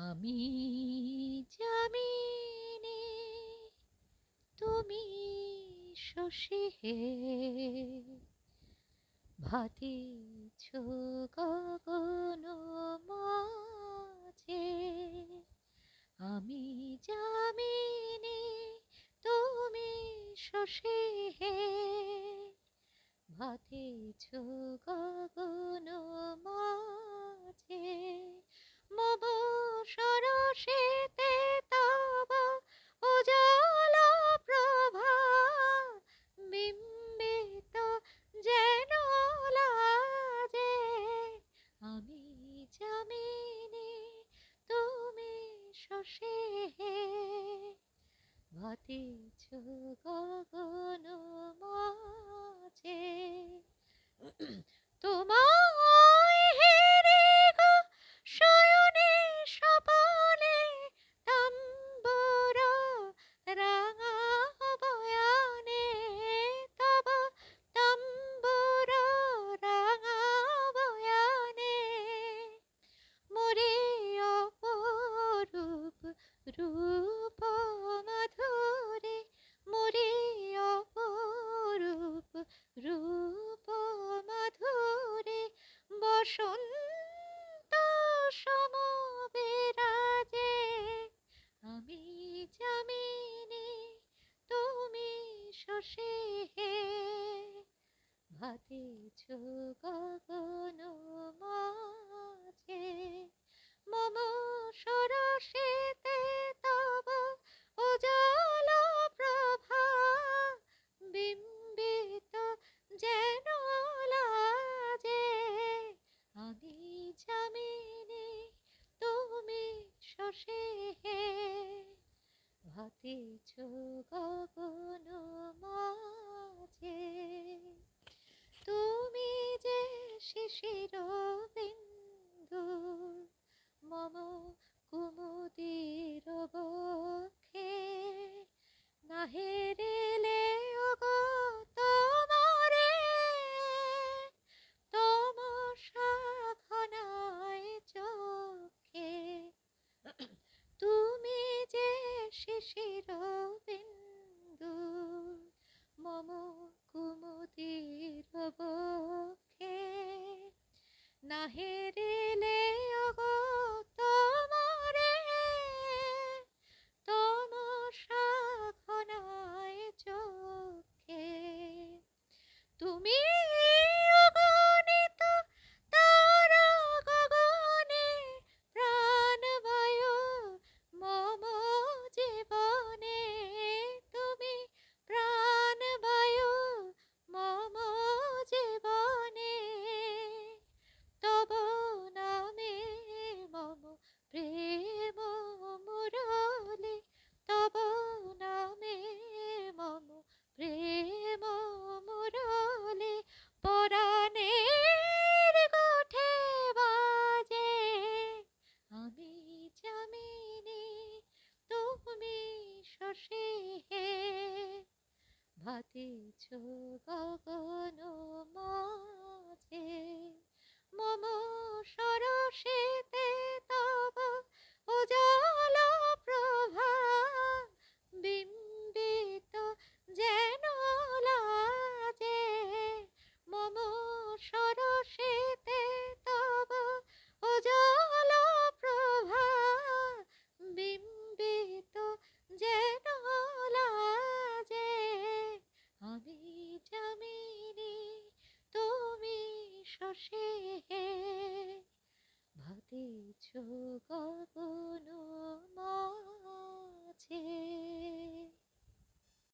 আমি যামিনী, তুমি শশী হে, ভাতিছ গগন মাঝে। আমি যামিনী, তুমি শশী হে, ভাতিছ গগন মাঝে। মম সরসিতে তব উজালা প্রভা, বিম্বিত যেন লাজে। আমি যামিনী, তুমি শশী হে, ভাতিছ গগন মাঝে। তোমায় হেরে গো শয়নে স্বপনে, তম্বুর রাঙা বয়ানে, তব তম্বুর রাঙা বয়ানে। মোরে অপরূপ রূপ মাধুরে, মোরে অপরূপ রূপ মাধুরে, বসন্ত সমবিরাজে। আমি যামিনী, তুমি শশী হে, ভাতিছ গগন মাঝে। মম সরসিতে তব উজালা প্রভা, বিম্বিত যেন লাজে। আমি যামিনী, তুমি শশী হে, ভাতিছ গগন মাঝে। তুমি যে শিশির বিন্দু মম কুমুদির বক্ষে, না হেরিলে ওগো তোমারে, তমসা ঘনায় চোখে। তুমি যে শিশির বিন্দু মম কুমুদির বক্ষে, না হেরিলে ওগো তোমারে, তমসা ঘনায় চোখে। তুমি অগণিত তারা গগনে, প্রাণবায়ু মম জীবনে। তুমি প্রাণবায়ু মম জীবনে, তব নামে মম প্রেম মুরলি, তব নামে মম প্রেম মুরলি, পরাণের গোঠে বাজে। আমি যামিনী, তুমি শশী হে, ভাতিছ গগন মাঝে। মম সরসিতে তব উজালা প্রভা, বিম্বিত যেন লাজে। মম সরসিতে তব উজালা প্রভা, বিম্বিত যেন লাজে। আমি যামিনী, তুমি শশী হে, ভাতিছ গগন